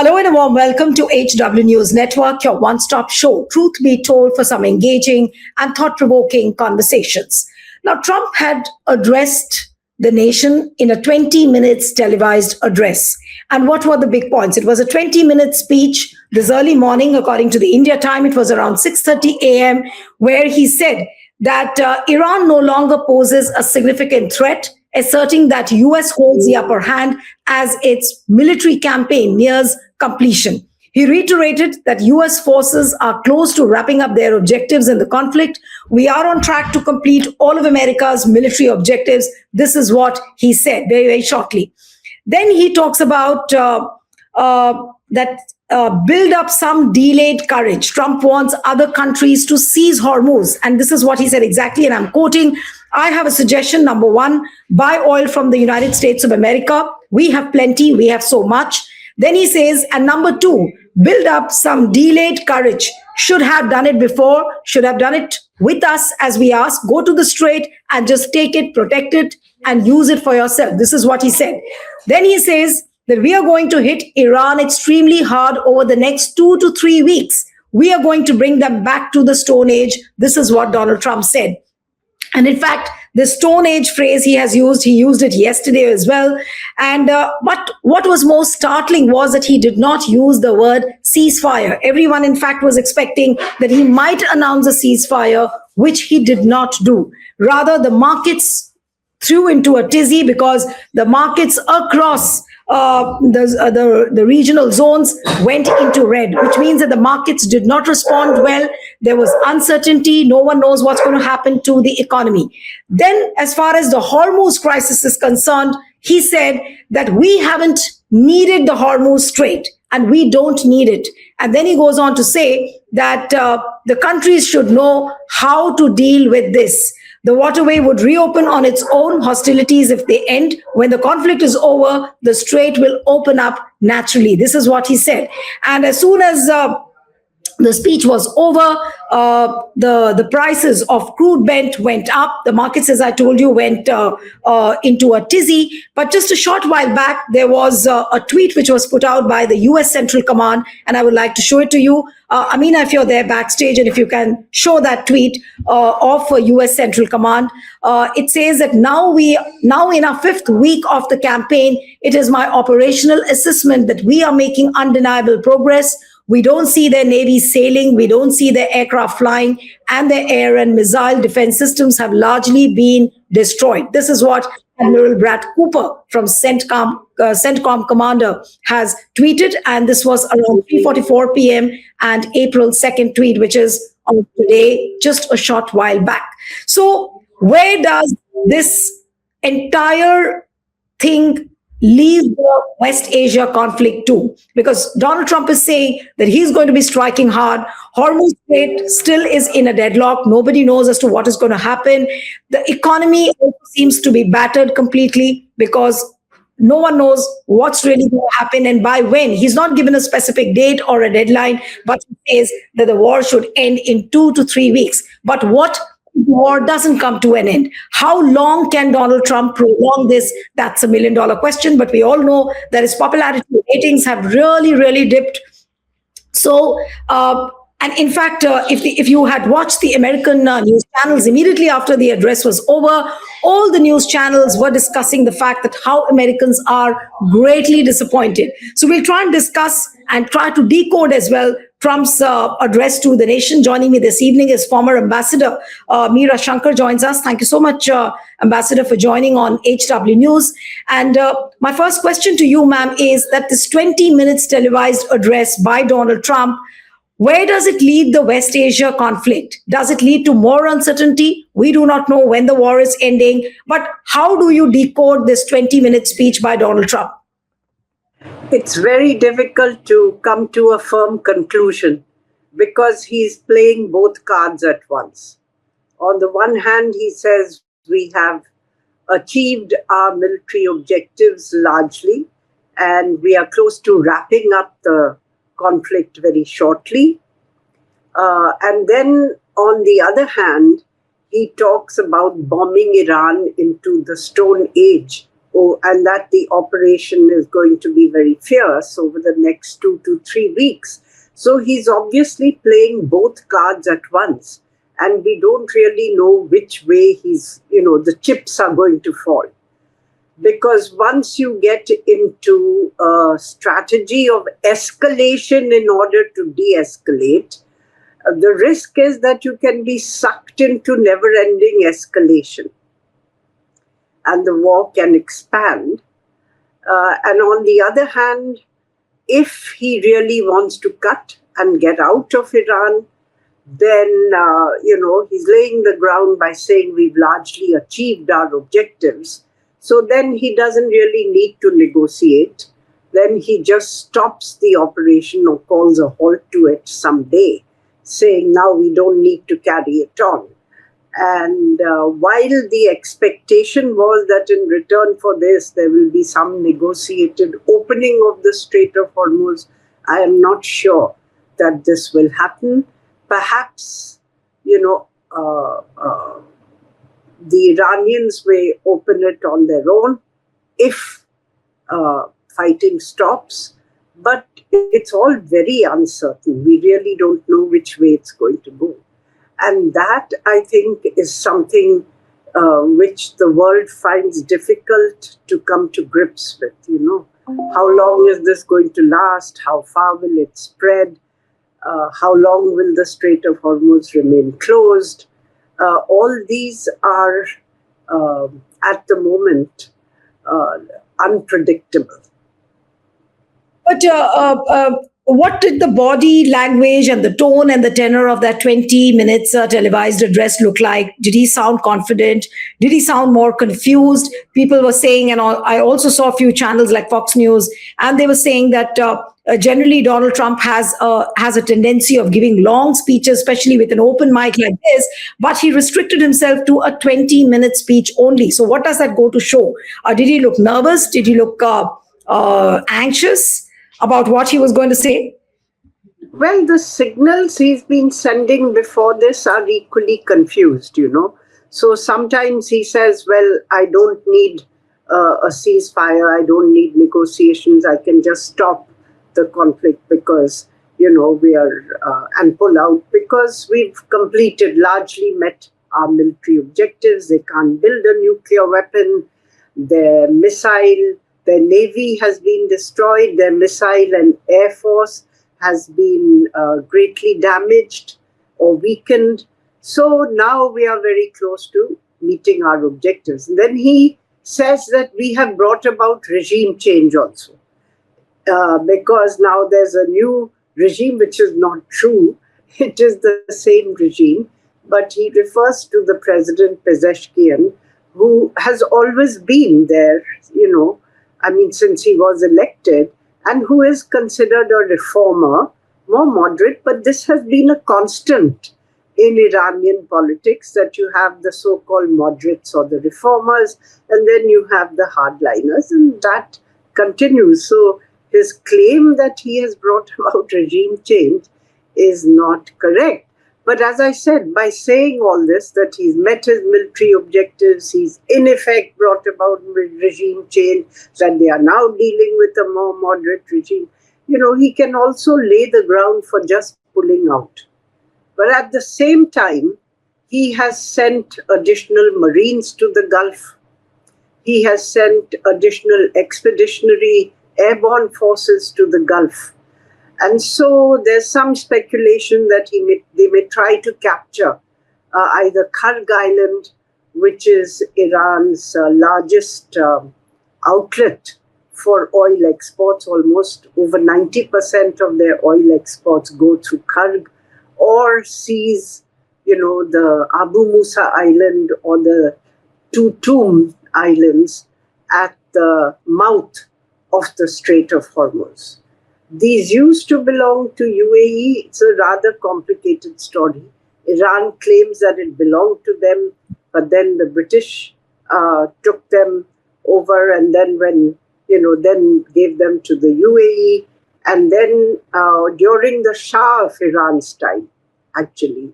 Hello and a warm welcome to HW News Network, your one-stop show, truth be told, for some engaging and thought-provoking conversations. Now, Trump had addressed the nation in a 20 minutes televised address. And what were the big points? It was a 20-minute speech this early morning, according to the India time. It was around 6:30 a.m., where he said that Iran no longer poses a significant threat, asserting that US holds the upper hand as its military campaign nears completion. He reiterated that US forces are close to wrapping up their objectives in the conflict. We are on track to complete all of America's military objectives. This is what he said very, very shortly. Then he talks about build up some delayed courage. Trump wants other countries to seize Hormuz. And this is what he said exactly. And I'm quoting, I have a suggestion. Number one, buy oil from the United States of America. We have plenty. We have so much. Then he says, and number two, build up some delayed courage. Should have done it before, should have done it with us as we ask. Go to the strait and just take it, protect it, and use it for yourself. This is what he said. Then he says that we are going to hit Iran extremely hard over the next 2 to 3 weeks. We are going to bring them back to the Stone Age. This is what Donald Trump said. And in fact, the Stone Age phrase he used it yesterday as well. And but what was most startling was that he did not use the word ceasefire. Everyone, in fact, was expecting that he might announce a ceasefire, which he did not do. Rather, the markets threw into a tizzy because the markets across the regional zones went into red, which means that the markets did not respond well. There was uncertainty. No one knows what's going to happen to the economy. Then, as far as the Hormuz crisis is concerned, he said that we haven't needed the Hormuz Strait and we don't need it. And then he goes on to say that the countries should know how to deal with this. The waterway would reopen on its own, hostilities if they end. When the conflict is over, the strait will open up naturally. This is what he said. And as soon as the speech was over, the prices of crude Brent went up. The markets, as I told you, went into a tizzy. But just a short while back, there was a tweet which was put out by the US Central Command, and I would like to show it to you. Amina, if you're there backstage, and if you can show that tweet of US Central Command, it says that now in our 5th week of the campaign, it is my operational assessment that we are making undeniable progress. We don't see their navy sailing, we don't see their aircraft flying, and their air and missile defense systems have largely been destroyed. This is what Admiral Brad Cooper from CENTCOM Commander has tweeted, and this was around 3:44 p.m. and April 2nd tweet, which is on today, just a short while back. So where does this entire thing leave the West Asia conflict to? Because Donald Trump is saying that he's going to be striking hard. Hormuz Strait still is in a deadlock. Nobody knows as to what is going to happen. The economy also seems to be battered completely because no one knows what's really going to happen and by when. He's not given a specific date or a deadline, but he says that the war should end in 2 to 3 weeks. But what war doesn't come to an end? How long can Donald Trump prolong this? That's $1 million question. But we all know that his popularity ratings have really, really dipped. So, and in fact, if you had watched the American news channels immediately after the address was over, all the news channels were discussing the fact that how Americans are greatly disappointed. So we'll try and discuss and try to decode as well Trump's address to the nation. Joining me this evening is former Ambassador Meera Shankar joins us. Thank you so much, Ambassador, for joining on HW News. And my first question to you, ma'am, is that this 20 minutes televised address by Donald Trump, where does it lead the West Asia conflict? Does it lead to more uncertainty? We do not know when the war is ending, but how do you decode this 20-minute speech by Donald Trump? It's very difficult to come to a firm conclusion because he's playing both cards at once. On the one hand, he says we have achieved our military objectives largely, and we are close to wrapping up the conflict very shortly. And then, on the other hand, he talks about bombing Iran into the Stone Age and that the operation is going to be very fierce over the next 2 to 3 weeks. So he's obviously playing both cards at once, and we don't really know which way the chips are going to fall. Because once you get into a strategy of escalation in order to de-escalate, the risk is that you can be sucked into never-ending escalation, and the war can expand. And on the other hand, if he really wants to cut and get out of Iran, then, he's laying the ground by saying we've largely achieved our objectives. So then he doesn't really need to negotiate. Then he just stops the operation or calls a halt to it someday, saying now we don't need to carry it on. And while the expectation was that in return for this, there will be some negotiated opening of the Strait of Hormuz, I am not sure that this will happen. Perhaps, the Iranians may open it on their own if fighting stops. But it's all very uncertain. We really don't know which way it's going to go. And that, I think, is something which the world finds difficult to come to grips with, How long is this going to last? How far will it spread? How long will the Strait of Hormuz remain closed? All these are, at the moment, unpredictable. But what did the body language and the tone and the tenor of that 20 minutes televised address look like? Did he sound confident? Did he sound more confused? People were saying, and I also saw a few channels like Fox News, and they were saying that generally Donald Trump has a tendency of giving long speeches, especially with an open mic like this, but he restricted himself to a 20-minute speech only. So what does that go to show? Did he look nervous? Did he look anxious about what he was going to say? Well, the signals he's been sending before this are equally confused, So sometimes he says, well, I don't need a ceasefire, I don't need negotiations, I can just stop the conflict because, we are, and pull out because we've largely met our military objectives. They can't build a nuclear weapon, their navy has been destroyed, their missile and air force has been greatly damaged or weakened. So now we are very close to meeting our objectives. And then he says that we have brought about regime change also. Because now there's a new regime, which is not true. It is the same regime. But he refers to the president Pezeshkian, who has always been there, since he was elected, and who is considered a reformer, more moderate. But this has been a constant in Iranian politics, that you have the so-called moderates or the reformers, and then you have the hardliners, and that continues. So his claim that he has brought about regime change is not correct. But as I said, by saying all this, that he's met his military objectives, he's in effect brought about regime change, that they are now dealing with a more moderate regime, he can also lay the ground for just pulling out. But at the same time, he has sent additional Marines to the Gulf. He has sent additional expeditionary airborne forces to the Gulf. And so there's some speculation that they may try to capture either Karg Island, which is Iran's largest outlet for oil exports. Almost over 90% of their oil exports go through Karg, or seize, the Abu Musa Island or the two Tomb Islands at the mouth of the Strait of Hormuz. These used to belong to UAE. It's a rather complicated story. Iran claims that it belonged to them, but then the British took them over, and then then gave them to the UAE. And then during the Shah of Iran's time, actually,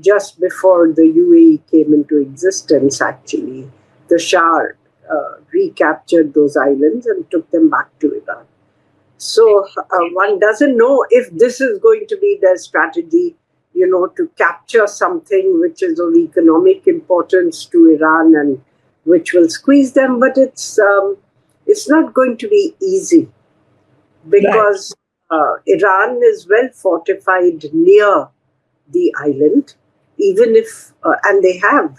just before the UAE came into existence, actually, the Shah recaptured those islands and took them back to Iran. So one doesn't know if this is going to be their strategy, to capture something which is of economic importance to Iran and which will squeeze them. But it's not going to be easy because Iran is well fortified near the island, even if, and they have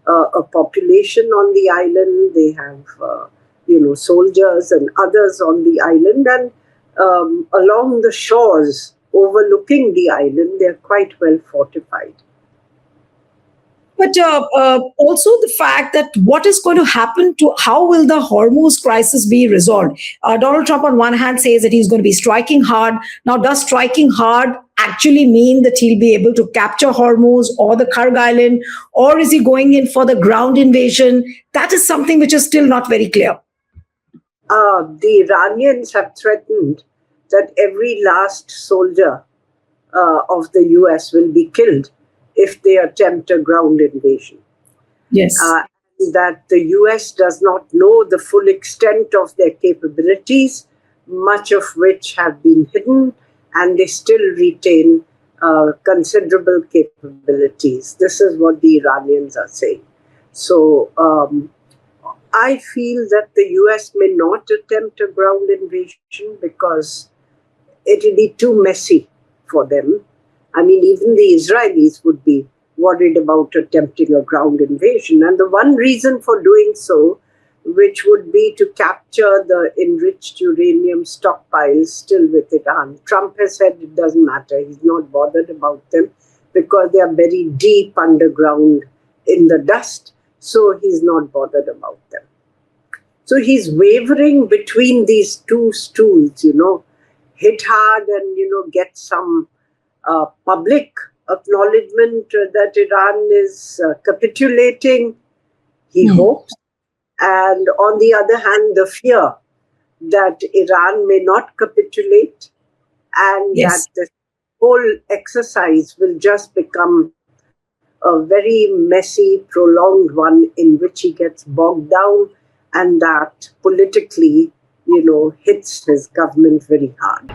a population on the island, they have, soldiers and others on the island, and along the shores overlooking the island, they're quite well fortified. But also the fact that what is going to happen to how will the Hormuz crisis be resolved? Donald Trump, on one hand, says that he's going to be striking hard. Now, does striking hard actually mean that he'll be able to capture Hormuz or the Karg Island, or is he going in for the ground invasion? That is something which is still not very clear. The Iranians have threatened that every last soldier of the US will be killed if they attempt a ground invasion. Yes. That the US does not know the full extent of their capabilities, much of which have been hidden, and they still retain considerable capabilities. This is what the Iranians are saying. So I feel that the US may not attempt a ground invasion because it will be too messy for them. I mean, even the Israelis would be worried about attempting a ground invasion. And the one reason for doing so, which would be to capture the enriched uranium stockpiles still with Iran. Trump has said it doesn't matter. He's not bothered about them because they are buried deep underground in the dust. So he's not bothered about them. So he's wavering between these two stools, hit hard and, get some public acknowledgement that Iran is capitulating, he hopes. And on the other hand, the fear that Iran may not capitulate and that the whole exercise will just become a very messy, prolonged one in which he gets bogged down and that politically, hits his government very hard.